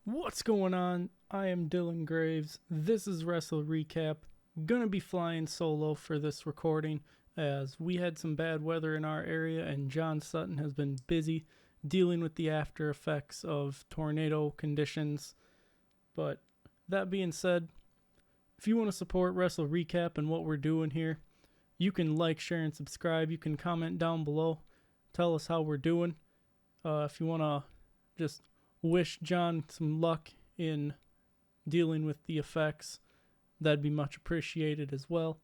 What's going on? I am Dylan Graives. This is WrestleRecap. Gonna be flying solo for this recording as we had some bad weather in our area and John Sutton has been busy dealing with the after effects of tornado conditions. But that being said, if you want to support WrestleRecap and what we're doing here, you can like, share, and subscribe. You can comment down below. Tell us how we're doing. If you want to just wish John some luck in dealing with the effects, that'd be much appreciated as well.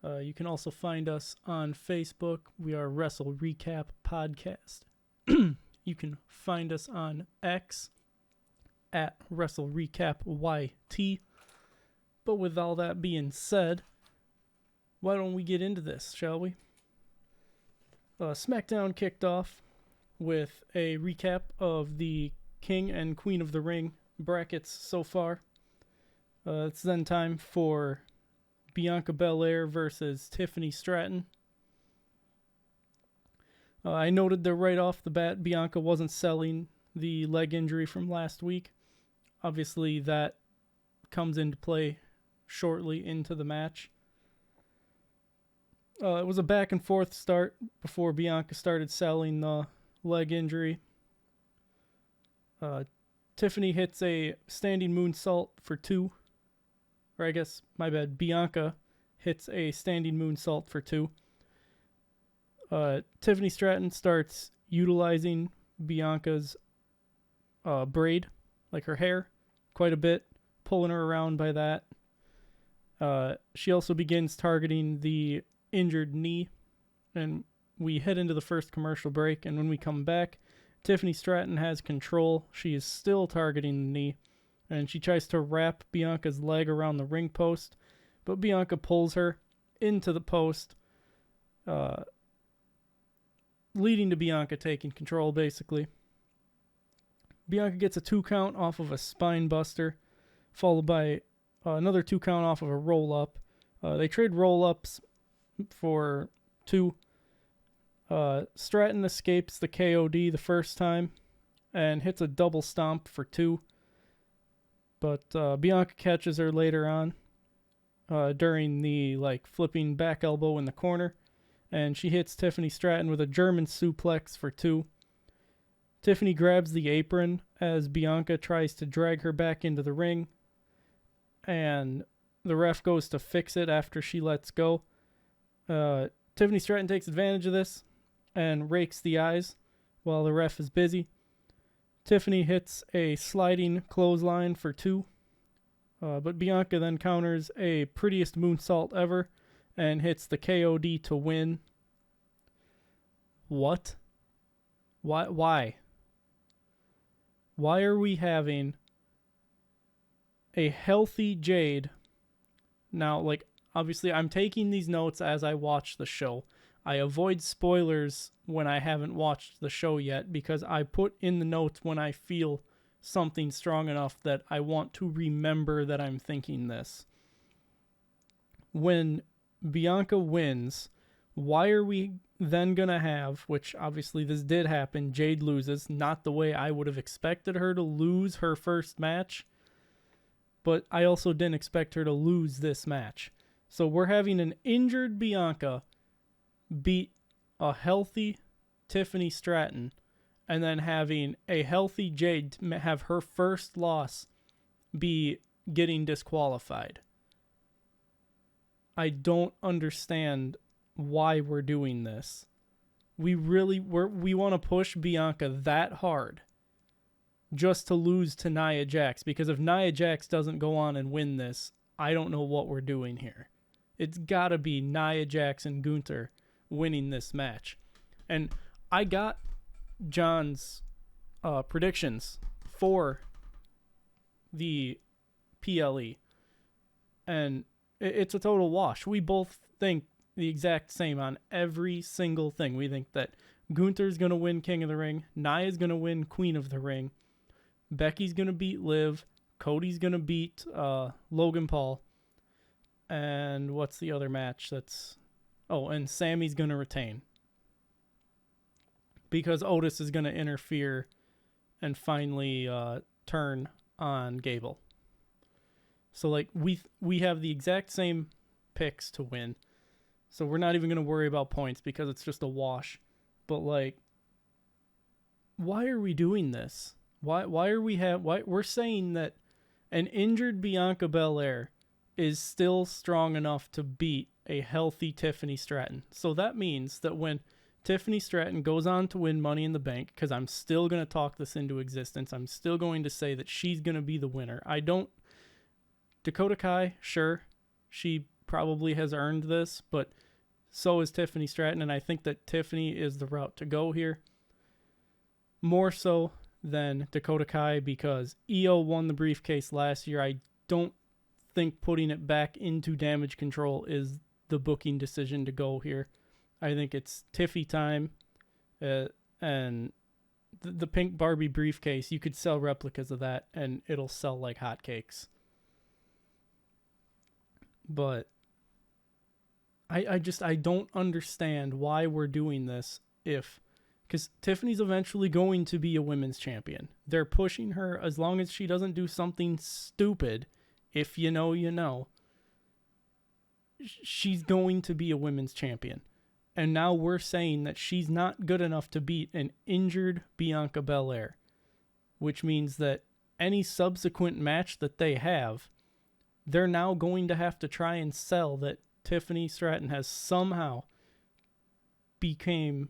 You can also find us on Facebook. We are Wrestle Recap Podcast. You can find us on X at Wrestle Recap YT. But with all that being said, why don't we get into this, shall we? Smackdown kicked off with a recap of the King and Queen of the Ring brackets so far. It's then time for Bianca Belair versus Tiffany Stratton. I noted that right off the bat, Bianca wasn't selling the leg injury from last week. Obviously, that comes into play shortly into the match. It was a back and forth start before Bianca started selling the leg injury. Tiffany hits a standing moonsault for 2. Or I guess, my bad, Bianca hits a standing moonsault for 2. Tiffany Stratton starts utilizing Bianca's braid, like her hair, quite a bit, pulling her around by that. She also begins targeting the injured knee, and we head into the first commercial break, and when we come back, Tiffany Stratton has control. She is still targeting the knee, and she tries to wrap Bianca's leg around the ring post, but Bianca pulls her into the post, leading to Bianca taking control, basically. Bianca gets a 2 count off of a spine buster, followed by another 2 count off of a roll-up. They trade roll-ups for 2. Stratton escapes the KOD the first time and hits a double stomp for 2. But Bianca catches her later on during the flipping back elbow in the corner, and she hits Tiffany Stratton with a German suplex for 2. Tiffany grabs the apron as Bianca tries to drag her back into the ring, and the ref goes to fix it after she lets go. Tiffany Stratton takes advantage of this and rakes the eyes while the ref is busy. Tiffany hits a sliding clothesline for 2, but Bianca then counters a prettiest moonsault ever and hits the KOD to win. What? Why? Why are we having a healthy Jade? Now, obviously, I'm taking these notes as I watch the show. I avoid spoilers when I haven't watched the show yet because I put in the notes when I feel something strong enough that I want to remember that I'm thinking this. When Bianca wins, why are we then going to have, which obviously this did happen, Jade loses, not the way I would have expected her to lose her first match, but I also didn't expect her to lose this match. So we're having an injured Bianca beat a healthy Tiffany Stratton, and then having a healthy Jade have her first loss be getting disqualified. I don't understand why we're doing this. We want to push Bianca that hard just to lose to Nia Jax, because if Nia Jax doesn't go on and win this, I don't know what we're doing here. It's got to be Nia Jax and Gunther winning this match. And I got John's predictions for the PLE, and it's a total wash. We both think the exact same on every single thing. We think that Gunther's going to win King of the Ring, Nia's going to win Queen of the Ring, Becky's going to beat Liv, Cody's going to beat Logan Paul, and what's the other match that's... Oh, and Sammy's going to retain. because Otis is going to interfere and finally turn on Gable. So like we have the exact same picks to win. So we're not even going to worry about points because it's just a wash. But like, why are we doing this? Why we're saying that an injured Bianca Belair is still strong enough to beat a healthy Tiffany Stratton. So that means that when Tiffany Stratton goes on to win Money in the Bank, because I'm still going to talk this into existence, I'm still going to say that she's going to be the winner. Dakota Kai, sure, she probably has earned this, but so is Tiffany Stratton, and I think that Tiffany is the route to go here. More so than Dakota Kai, because Io won the briefcase last year. I don't think putting it back into Damage Control is the booking decision to go here. I think it's Tiffy time, and the pink Barbie briefcase, you could sell replicas of that, and it'll sell like hotcakes. But I don't understand why we're doing this because Tiffany's eventually going to be a women's champion. They're pushing her as long as she doesn't do something stupid. If you know, you know. She's going to be a women's champion. And now we're saying that she's not good enough to beat an injured Bianca Belair, which means that any subsequent match that they have, they're now going to have to try and sell that Tiffany Stratton has somehow became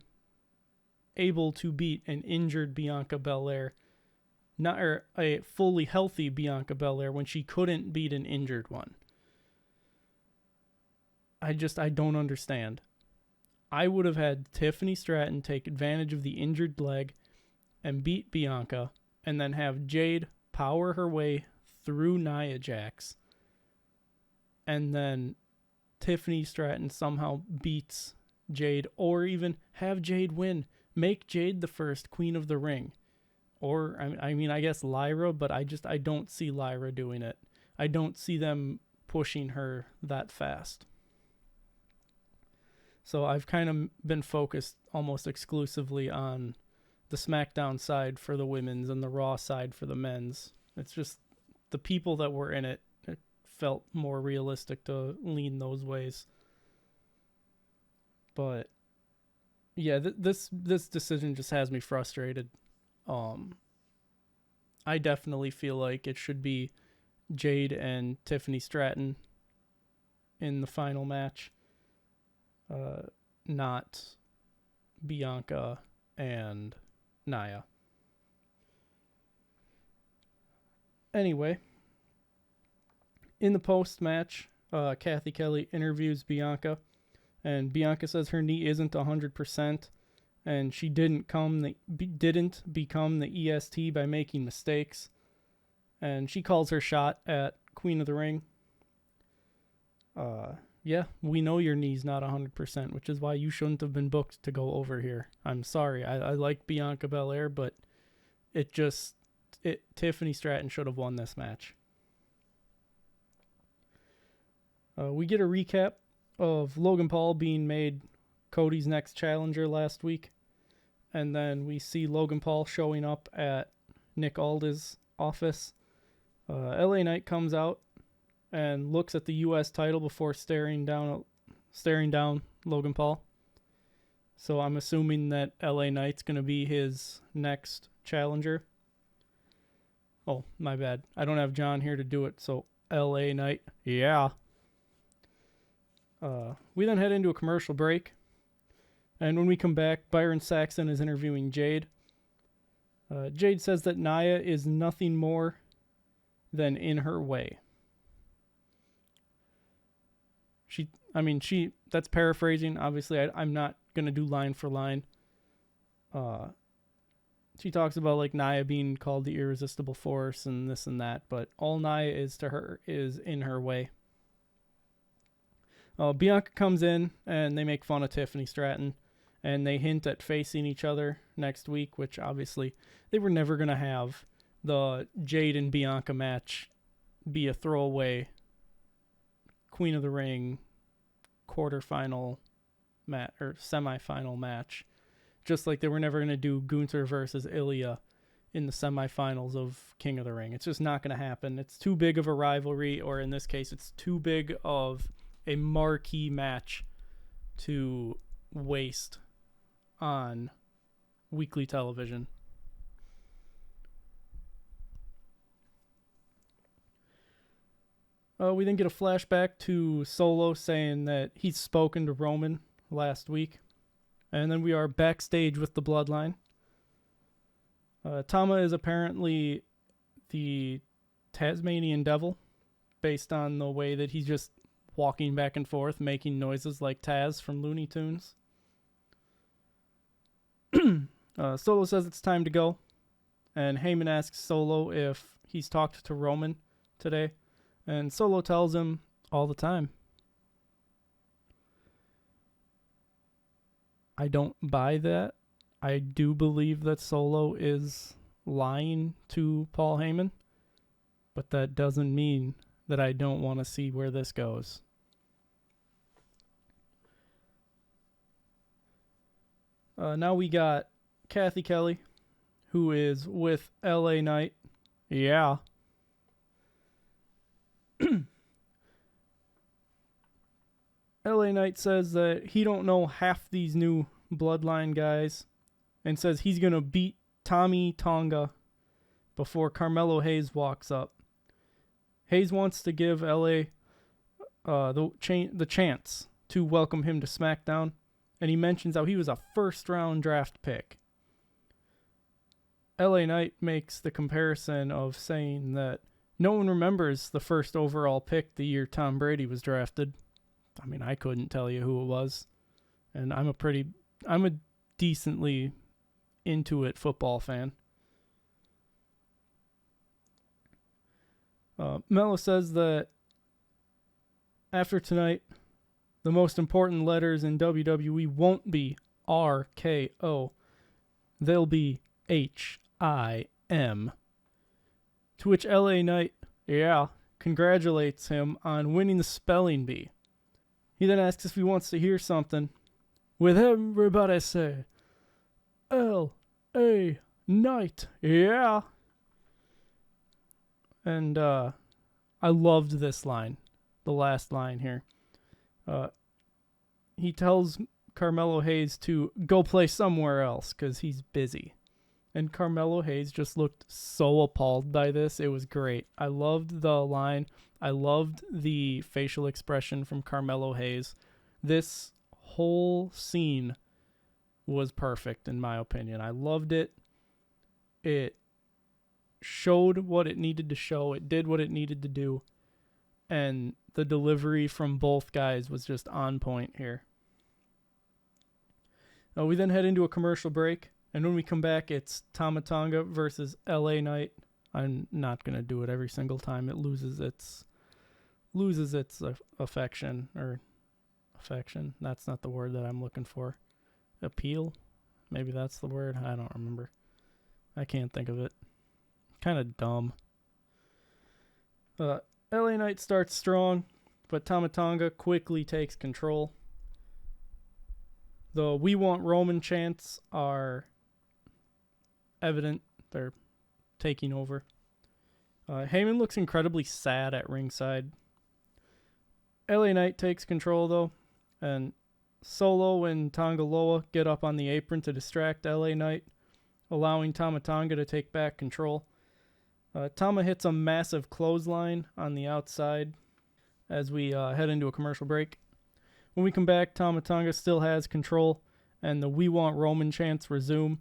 able to beat an injured Bianca Belair, not a fully healthy Bianca Belair, when she couldn't beat an injured one. I don't understand. I would have had Tiffany Stratton take advantage of the injured leg and beat Bianca, and then have Jade power her way through Nia Jax, and then Tiffany Stratton somehow beats Jade, or even have Jade win. Make Jade the first Queen of the Ring. Or, I guess Lyra, but I don't see Lyra doing it. I don't see them pushing her that fast. So I've kind of been focused almost exclusively on the SmackDown side for the women's and the Raw side for the men's. It's just the people that were in it felt more realistic to lean those ways. But yeah, this decision just has me frustrated. I definitely feel like it should be Jade and Tiffany Stratton in the final match, not Bianca and Nia. Anyway, in the post-match, Kathy Kelly interviews Bianca, and Bianca says her knee isn't 100%, and she didn't become the EST by making mistakes, and she calls her shot at Queen of the Ring. Yeah, we know your knee's not 100%, which is why you shouldn't have been booked to go over here. I'm sorry. I like Bianca Belair, but Tiffany Stratton should have won this match. We get a recap of Logan Paul being made Cody's next challenger last week. And then we see Logan Paul showing up at Nick Aldis' office. LA Knight comes out and looks at the U.S. title before staring down Logan Paul. So I'm assuming that LA Knight's going to be his next challenger. Oh, my bad. I don't have John here to do it, so LA Knight. Yeah. We then head into a commercial break. And when we come back, Byron Saxton is interviewing Jade. Jade says that Nia is nothing more than in her way. That's paraphrasing. Obviously, I'm not going to do line for line. She talks about like Nia being called the irresistible force and this and that, but all Nia is to her is in her way. Bianca comes in and they make fun of Tiffany Stratton, and they hint at facing each other next week, which obviously they were never going to have the Jade and Bianca match be a throwaway Queen of the Ring quarterfinal or semifinal match. Just like they were never going to do Gunther versus Ilya in the semifinals of King of the Ring. It's just not going to happen. It's too big of a rivalry, or in this case, it's too big of a marquee match to waste on weekly television. We then get a flashback to Solo saying that he's spoken to Roman last week. And then we are backstage with the Bloodline. Tama is apparently the Tasmanian Devil, based on the way that he's just walking back and forth, making noises like Taz from Looney Tunes. Solo says it's time to go. And Heyman asks Solo if he's talked to Roman today. And Solo tells him all the time. I don't buy that. I do believe that Solo is lying to Paul Heyman, but that doesn't mean that I don't want to see where this goes. Now we got Kathy Kelly, who is with LA Knight. Yeah. LA Knight says that he don't know half these new Bloodline guys and says he's going to beat Tommy Tonga before Carmelo Hayes walks up. Hayes wants to give LA the chance to welcome him to SmackDown, and he mentions how he was a first-round draft pick. LA Knight makes the comparison of saying that no one remembers the first overall pick the year Tom Brady was drafted. I mean, I couldn't tell you who it was. And I'm a decently into it football fan. Mello says that after tonight, the most important letters in WWE won't be RKO. They'll be HIM. To which LA Knight, congratulates him on winning the spelling bee. He then asks if he wants to hear something. With everybody say, L.A. Knight, yeah. And I loved this line, the last line here. He tells Carmelo Hayes to go play somewhere else because he's busy. And Carmelo Hayes just looked so appalled by this. It was great. I loved the line. I loved the facial expression from Carmelo Hayes. This whole scene was perfect, in my opinion. I loved it. It showed what it needed to show. It did what it needed to do. And the delivery from both guys was just on point here. We then head into a commercial break. And when we come back, it's Tama Tonga versus LA Knight. I'm not going to do it every single time. It loses its affection, or affection. That's not the word that I'm looking for. Appeal? Maybe that's the word. I don't remember. I can't think of it. Kind of dumb. LA Knight starts strong, but Tama Tonga quickly takes control. The "We Want Roman" chants are evident. They're taking over. Heyman looks incredibly sad at ringside. LA Knight takes control, though, and Solo and Tonga Loa get up on the apron to distract LA Knight, allowing Tama Tonga to take back control. Tama hits a massive clothesline on the outside as we head into a commercial break. When we come back, Tama Tonga still has control, and the "We Want Roman" chants resume.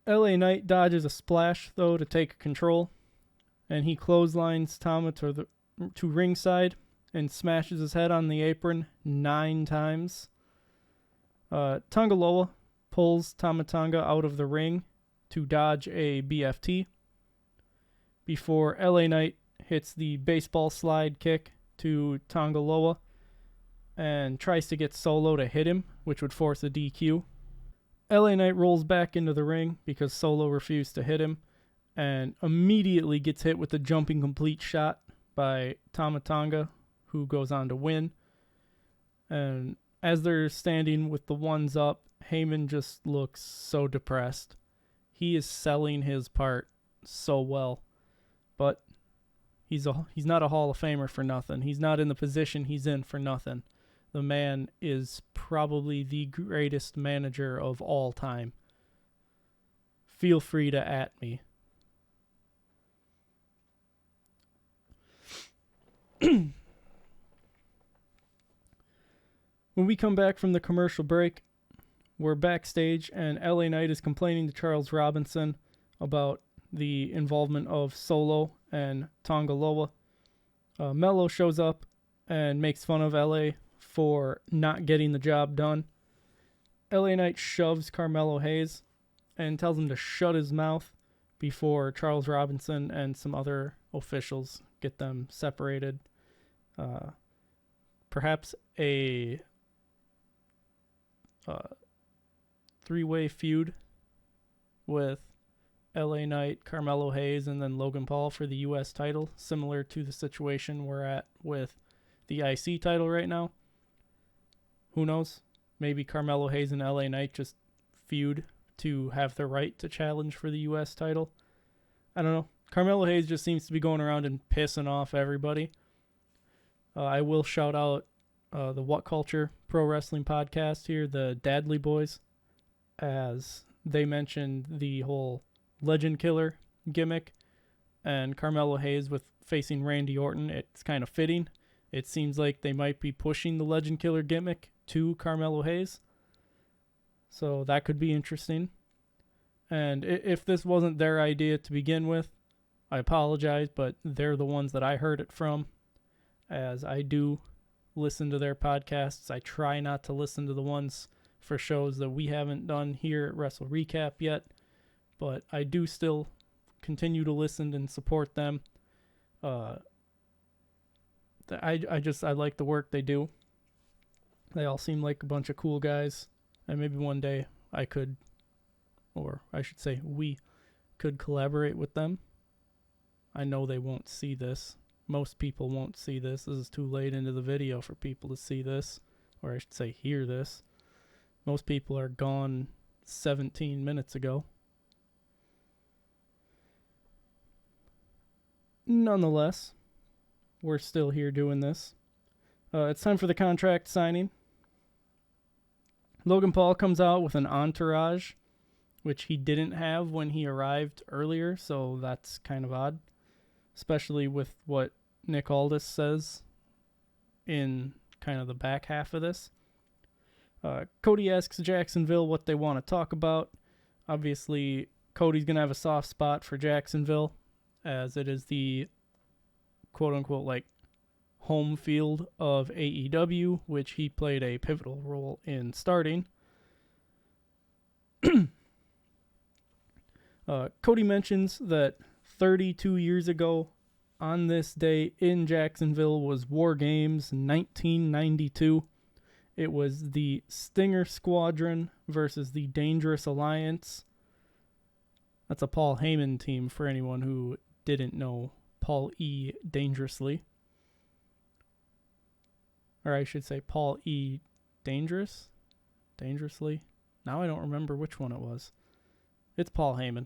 LA Knight dodges a splash, though, to take control, and he clotheslines Tama to ringside and smashes his head on the apron 9 times. Tonga Loa pulls Tama Tonga out of the ring to dodge a BFT before LA Knight hits the baseball slide kick to Tonga Loa and tries to get Solo to hit him, which would force a DQ. LA Knight rolls back into the ring because Solo refused to hit him and immediately gets hit with the jumping complete shot by Tama Tonga, who goes on to win. And as they're standing with the ones up, Heyman just looks so depressed. He is selling his part so well. But he's not a Hall of Famer for nothing. He's not in the position he's in for nothing. The man is probably the greatest manager of all time. Feel free to at me. When we come back from the commercial break, we're backstage and LA Knight is complaining to Charles Robinson about the involvement of Solo and Tonga Loa. Mello shows up and makes fun of LA for not getting the job done. LA Knight shoves Carmelo Hayes and tells him to shut his mouth before Charles Robinson and some other officials get them separated. Perhaps a three-way feud with LA Knight, Carmelo Hayes, and then Logan Paul for the U.S. title, similar to the situation we're at with the IC title right now. Who knows? Maybe Carmelo Hayes and LA Knight just feud to have the right to challenge for the U.S. title. I don't know. Carmelo Hayes just seems to be going around and pissing off everybody. I will shout out the What Culture Pro Wrestling podcast here, the Dadley Boys, as they mentioned the whole Legend Killer gimmick and Carmelo Hayes with facing Randy Orton. It's kind of fitting. It seems like they might be pushing the Legend Killer gimmick to Carmelo Hayes. So that could be interesting. And if this wasn't their idea to begin with, I apologize, but they're the ones that I heard it from, as I do listen to their podcasts. I try not to listen to the ones for shows that we haven't done here at WrestleRecap yet, but I do still continue to listen and support them. I like the work they do. They all seem like a bunch of cool guys, and maybe one day I could, or I should say we could collaborate with them. I know they won't see this. Most people won't see this. This is too late into the video for people to see this, or I should say hear this. Most people are gone 17 minutes ago. Nonetheless, we're still here doing this. It's time for the contract signing. Logan Paul comes out with an entourage, which he didn't have when he arrived earlier, so that's kind of odd, especially with what Nick Aldis says in kind of the back half of this. Cody asks Jacksonville what they want to talk about. Obviously, Cody's going to have a soft spot for Jacksonville, as it is the quote-unquote like home field of AEW, which he played a pivotal role in starting. Cody mentions that 32 years ago on this day in Jacksonville was War Games 1992. It was the Stinger Squadron versus the Dangerous Alliance. That's a Paul Heyman team for anyone who didn't know Paul E. Dangerously. Or I should say Paul E. Dangerous? Dangerously? Now I don't remember which one it was. It's Paul Heyman.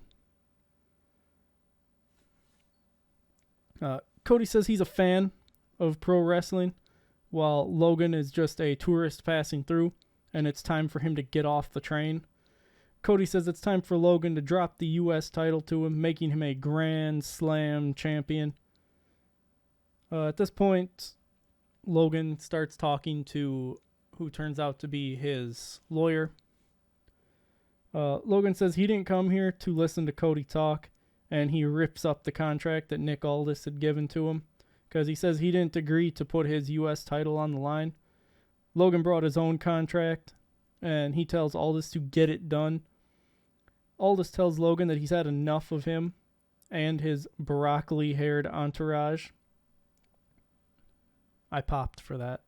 Cody says he's a fan of pro wrestling, while Logan is just a tourist passing through, and it's time for him to get off the train. Cody says it's time for Logan to drop the U.S. title to him, making him a Grand Slam champion. At this point, Logan starts talking to who turns out to be his lawyer. Logan says he didn't come here to listen to Cody talk, and he rips up the contract that Nick Aldis had given to him, because he says he didn't agree to put his U.S. title on the line. Logan brought his own contract, and he tells Aldis to get it done. Aldis tells Logan that he's had enough of him and his broccoli-haired entourage. I popped for that.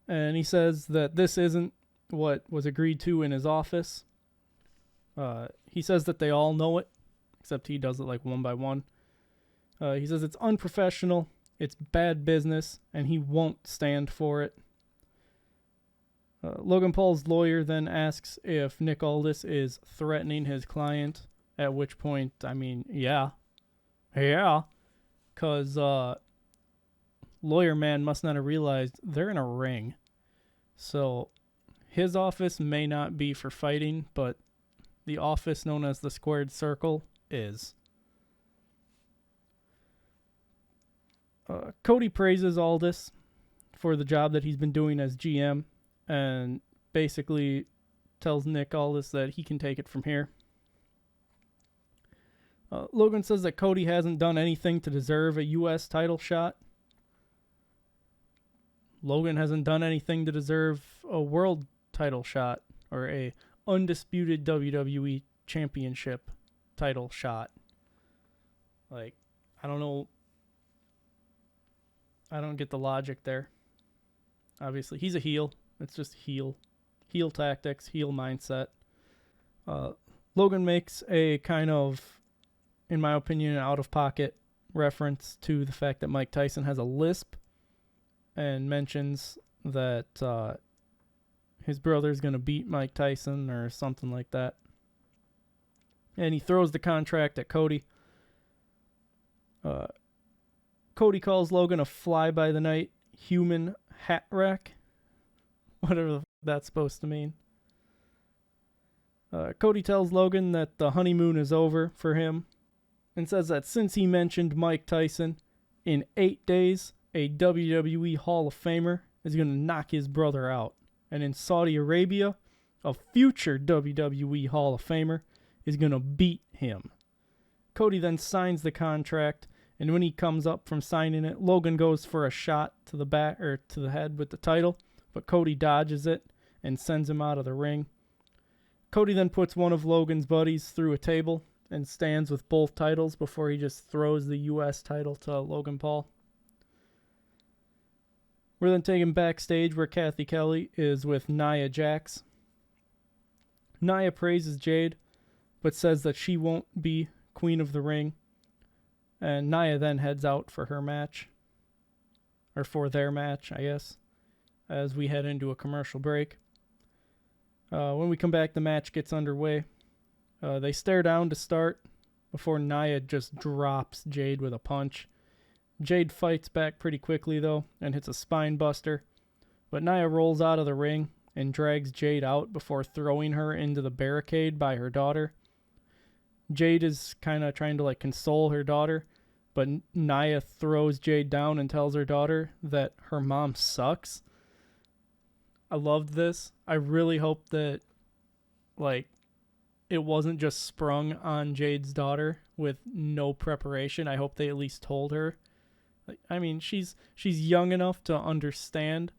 And he says that this isn't what was agreed to in his office. He says that they all know it, except he does it like one by one. He says it's unprofessional, it's bad business, and he won't stand for it. Logan Paul's lawyer then asks if Nick Aldis is threatening his client, at which point, I mean, yeah, because lawyer man must not have realized they're in a ring. So his office may not be for fighting, but the office known as the Squared Circle is. Cody praises Aldis for the job that he's been doing as GM and basically tells Nick Aldis that he can take it from here. Logan says that Cody hasn't done anything to deserve a U.S. title shot. Logan hasn't done anything to deserve a world title shot or a undisputed WWE championship title shot. Like, I don't know. I don't get the logic there. Obviously, he's a heel. It's just heel tactics, heel mindset. Logan makes a kind of, in my opinion, an out-of-pocket reference to the fact that Mike Tyson has a lisp and mentions that his brother's going to beat Mike Tyson or something like that. And he throws the contract at Cody. Cody calls Logan a fly-by-the-night human hat rack. Whatever that's supposed to mean. Cody tells Logan that the honeymoon is over for him and says that since he mentioned Mike Tyson, in 8 days, a WWE Hall of Famer is going to knock his brother out. And in Saudi Arabia, a future WWE Hall of Famer is going to beat him. Cody then signs the contract, and when he comes up from signing it, Logan goes for a shot to the back or to the head with the title, but Cody dodges it and sends him out of the ring. Cody then puts one of Logan's buddies through a table and stands with both titles before he just throws the U.S. title to Logan Paul. We're then taken backstage where Kathy Kelly is with Nia Jax. Nia praises Jade, but says that she won't be Queen of the Ring. And Nia then heads out for her match. Or for their match, I guess. As we head into a commercial break. When we come back, the match gets underway. They stare down to start before Nia just drops Jade with a punch. Jade fights back pretty quickly, though, and hits a spine buster. But Nia rolls out of the ring and drags Jade out before throwing her into the barricade by her daughter. Jade is kind of trying to console her daughter, but Nia throws Jade down and tells her daughter that her mom sucks. I loved this. I really hope that it wasn't just sprung on Jade's daughter with no preparation. I hope they at least told her. I mean, she's young enough to understand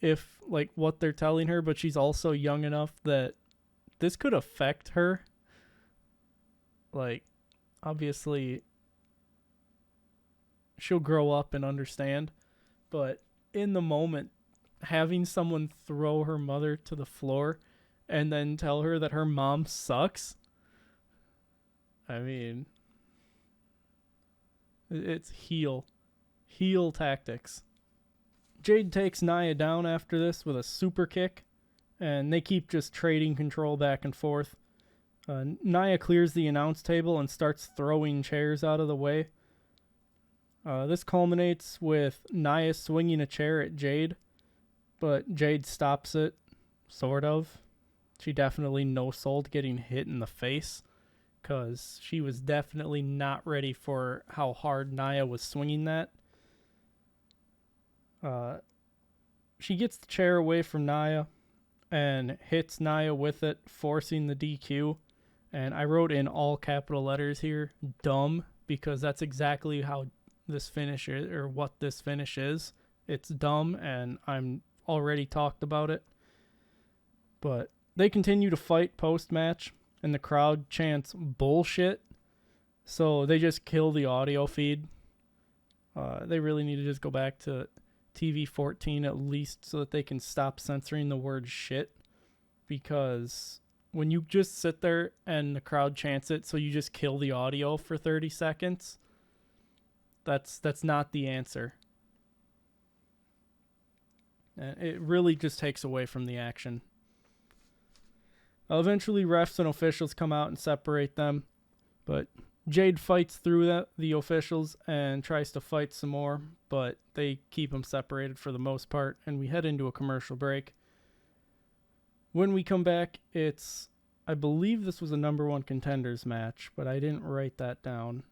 if what they're telling her, but she's also young enough that this could affect her. Obviously, she'll grow up and understand, but in the moment, having someone throw her mother to the floor and then tell her that her mom sucks, I mean, it's heel tactics. Jade takes Nia down after this with a super kick, and they keep just trading control back and forth. Nia clears the announce table and starts throwing chairs out of the way. This culminates with Nia swinging a chair at Jade, but Jade stops it, sort of. She definitely no-sold getting hit in the face, because she was definitely not ready for how hard Nia was swinging that. She gets the chair away from Nia and hits Nia with it, forcing the DQ. And I wrote in all capital letters here, dumb, because that's exactly how this finish is, or what this finish is. It's dumb, and I'm already talked about it. But they continue to fight post-match, and the crowd chants bullshit. So they just kill the audio feed. They really need to just go back to TV 14 at least so that they can stop censoring the word shit. Because when you just sit there and the crowd chants it, so you just kill the audio for 30 seconds, that's not the answer. And it really just takes away from the action. Eventually, refs and officials come out and separate them, but Jade fights through the officials and tries to fight some more, but they keep them separated for the most part, and we head into a commercial break. When we come back, I believe this was a number 1 contenders match, but I didn't write that down.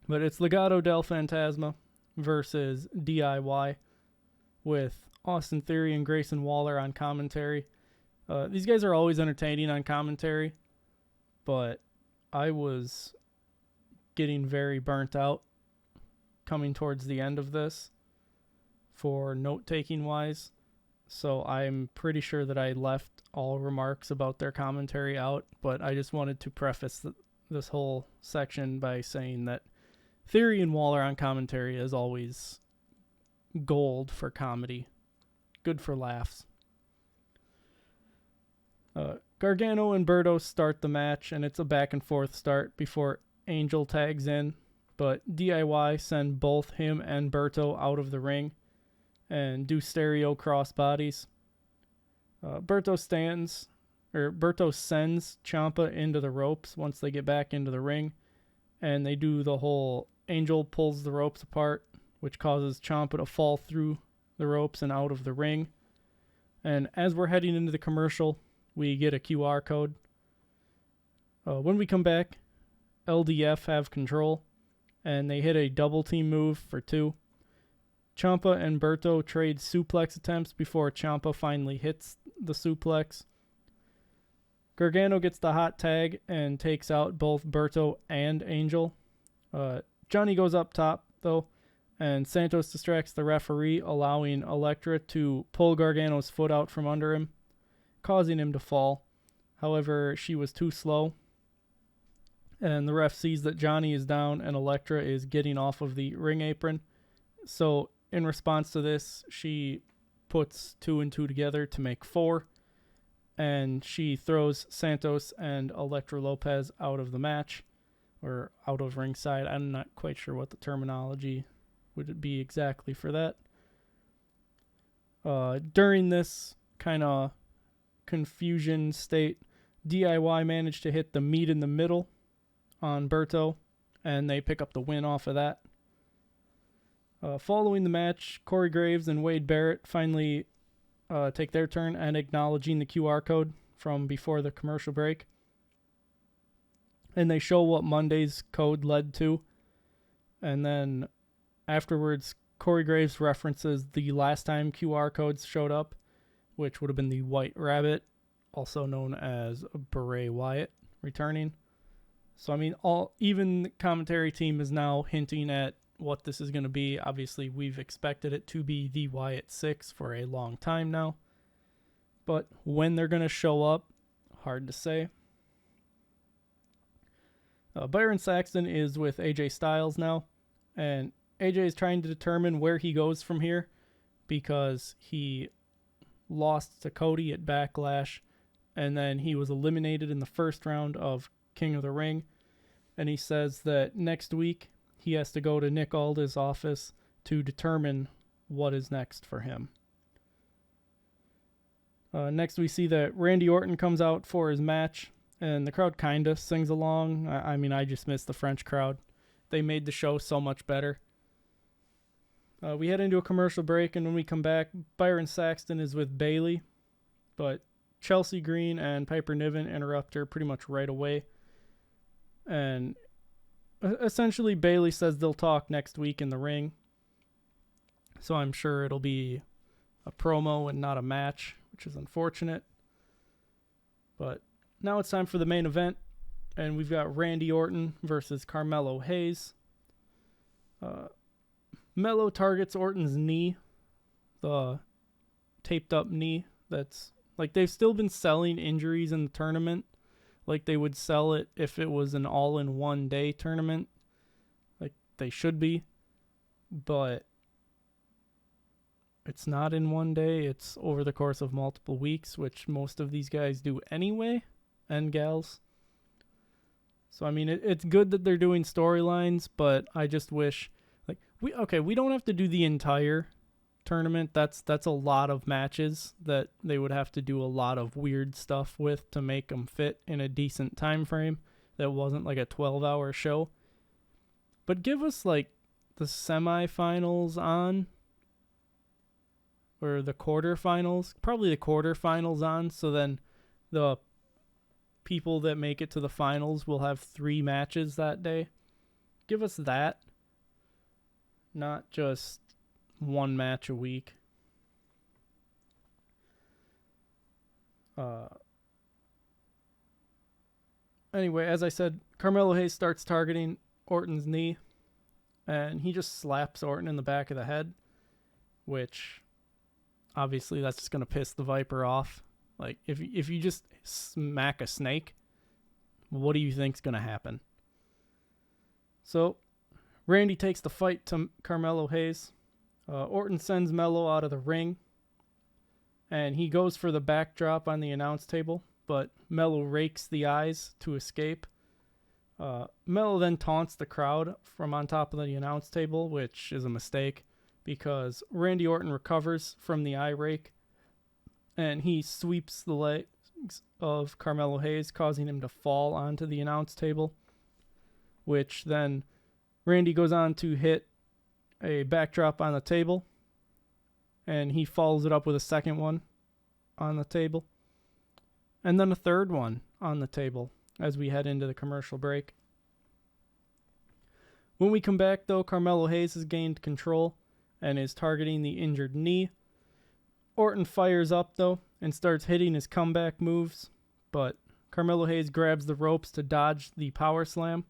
But it's Legado del Fantasma versus DIY with Austin Theory and Grayson Waller on commentary. These guys are always entertaining on commentary, but I was getting very burnt out coming towards the end of this for note-taking wise. So I'm pretty sure that I left all remarks about their commentary out, but I just wanted to preface this whole section by saying that Theory and Waller on commentary is always gold for comedy. Good for laughs. Gargano and Berto start the match, and it's a back and forth start before Angel tags in, but DIY send both him and Berto out of the ring and do stereo crossbodies. Berto sends Ciampa into the ropes once they get back into the ring, and they do the whole Angel pulls the ropes apart, which causes Ciampa to fall through the ropes and out of the ring. And as we're heading into the commercial, we get a QR code. When we come back, LDF have control, and they hit a double team move for 2. Ciampa and Berto trade suplex attempts before Ciampa finally hits the suplex. Gargano gets the hot tag and takes out both Berto and Angel. Johnny goes up top, though, and Santos distracts the referee, allowing Elektra to pull Gargano's foot out from under him, causing him to fall. However, she was too slow, and the ref sees that Johnny is down and Elektra is getting off of the ring apron. So in response to this, she puts 2 and 2 together to make 4, and she throws Santos and Elektra Lopez out of the match, or out of ringside. I'm not quite sure what the terminology would be exactly for that. During this kind of confusion state, DIY managed to hit the meat in the middle on Berto, and they pick up the win off of that. Following the match, Corey Graves and Wade Barrett finally take their turn and acknowledging the QR code from before the commercial break. And they show what Monday's code led to. And then afterwards, Corey Graves references the last time QR codes showed up, which would have been the White Rabbit, also known as Bray Wyatt, returning. So, I mean, even the commentary team is now hinting at what this is going to be. Obviously, we've expected it to be the Wyatt 6 for a long time now. But when they're going to show up, hard to say. Byron Saxton is with AJ Styles now, and AJ is trying to determine where he goes from here because he lost to Cody at Backlash, and then he was eliminated in the first round of King of the Ring, and he says that next week he has to go to Nick Aldis' office to determine what is next for him. Next we see that Randy Orton comes out for his match, and the crowd kind of sings along. I mean, I just miss the French crowd. They made the show so much better. We head into a commercial break, and when we come back, Byron Saxton is with Bayley, but Chelsea Green and Piper Niven interrupt her pretty much right away. And essentially, Bayley says they'll talk next week in the ring. So I'm sure it'll be a promo and not a match, which is unfortunate. But now it's time for the main event, and we've got Randy Orton versus Carmelo Hayes. Melo targets Orton's knee, the taped up knee. That's like they've still been selling injuries in the tournament like they would sell it if it was an all-in-one day tournament. Like they should be, but it's not in one day. It's over the course of multiple weeks, which most of these guys do anyway, and gals. So, I mean, it's good that they're doing storylines, but I just wish, like, we don't have to do the entire tournament, that's a lot of matches that they would have to do a lot of weird stuff with to make them fit in a decent time frame that wasn't like a 12-hour show. But give us like the semifinals on, or the quarterfinals, probably the quarterfinals on, so then the people that make it to the finals will have 3 matches that day. Give us that, not just 1 match a week. Anyway, as I said, Carmelo Hayes starts targeting Orton's knee, and he just slaps Orton in the back of the head, which obviously that's just going to piss the Viper off. Like, if you just smack a snake, what do you think's going to happen? So, Randy takes the fight to Carmelo Hayes. Orton sends Melo out of the ring, and he goes for the backdrop on the announce table, but Melo rakes the eyes to escape. Melo then taunts the crowd from on top of the announce table, which is a mistake because Randy Orton recovers from the eye rake, and he sweeps the legs of Carmelo Hayes, causing him to fall onto the announce table, which then Randy goes on to hit a backdrop on the table, and he follows it up with a second one on the table, and then a third one on the table as we head into the commercial break. When we come back, though, Carmelo Hayes has gained control and is targeting the injured knee. Orton fires up, though, and starts hitting his comeback moves, but Carmelo Hayes grabs the ropes to dodge the power slam.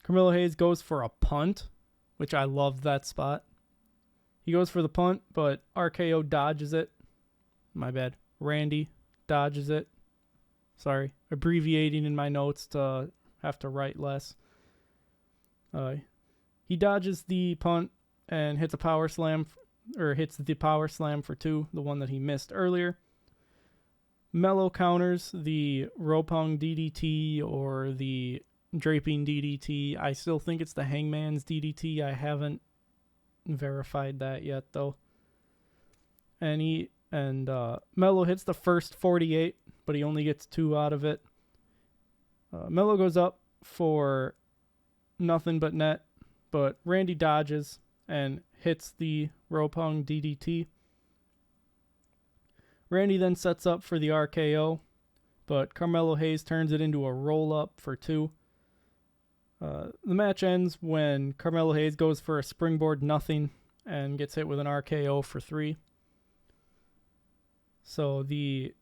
Carmelo Hayes goes for a punt, which I love that spot. He goes for the punt, but RKO dodges it. My bad. Randy dodges it. Sorry, abbreviating in my notes to have to write less. He dodges the punt and hits a power slam, or hits the power slam for 2, the one that he missed earlier. Melo counters the rope hung DDT or the draping DDT. I still think it's the Hangman's DDT. I haven't verified that yet, though. And Melo hits the first 48, but he only gets 2 out of it. Melo goes up for nothing but net, but Randy dodges and hits the rope hung DDT. Randy then sets up for the RKO, but Carmelo Hayes turns it into a roll-up for 2. The match ends when Carmelo Hayes goes for a springboard nothing and gets hit with an RKO for 3. So the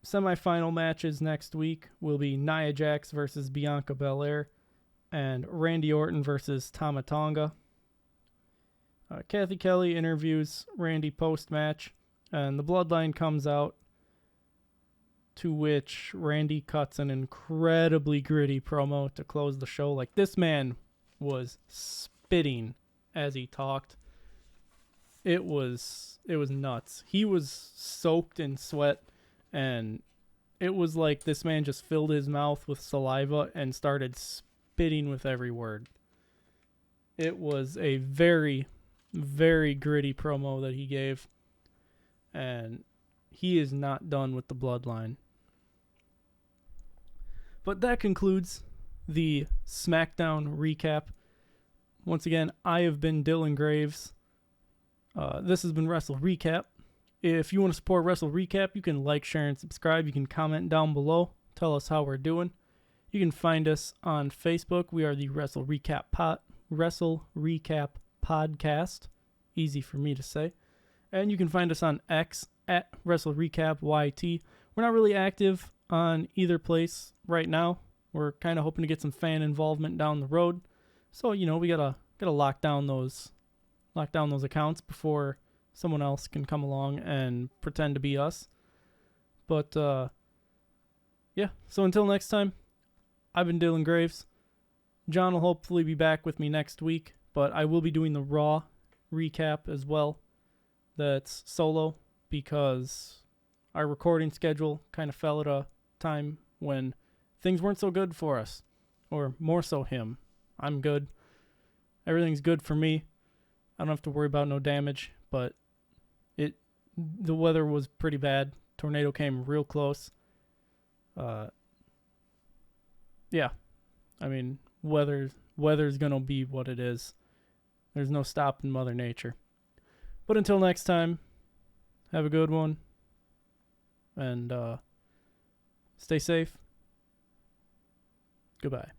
semifinal matches next week will be Nia Jax versus Bianca Belair and Randy Orton versus Tama Tonga. Kathy Kelly interviews Randy post-match, and the Bloodline comes out, to which Randy cuts an incredibly gritty promo to close the show. Like, this man was spitting as he talked. It was nuts. He was soaked in sweat, and it was like this man just filled his mouth with saliva and started spitting with every word. It was a very, very gritty promo that he gave, and he is not done with the Bloodline. But that concludes the Smackdown recap. Once again, I have been Dylan Graives. This has been WrestleRecap. If you want to support WrestleRecap, you can like, share, and subscribe. You can comment down below. Tell us how we're doing. You can find us on Facebook. We are the WrestleRecap Podcast. Easy for me to say. And you can find us on X at WrestleRecapYT. We're not really active on either place right now. We're kind of hoping to get some fan involvement down the road. So, we gotta lock down those accounts before someone else can come along and pretend to be us. But yeah, so until next time, I've been Dylan Graives. John will hopefully be back with me next week, but I will be doing the Raw recap as well. That's solo because our recording schedule kind of fell at a time when things weren't so good for us, or more so him. I'm good. Everything's good for me. I don't have to worry about no damage, but the weather was pretty bad. Tornado came real close. Yeah, I mean, weather's gonna be what it is. There's no stopping Mother Nature. But until next time, have a good one, and stay safe. Goodbye.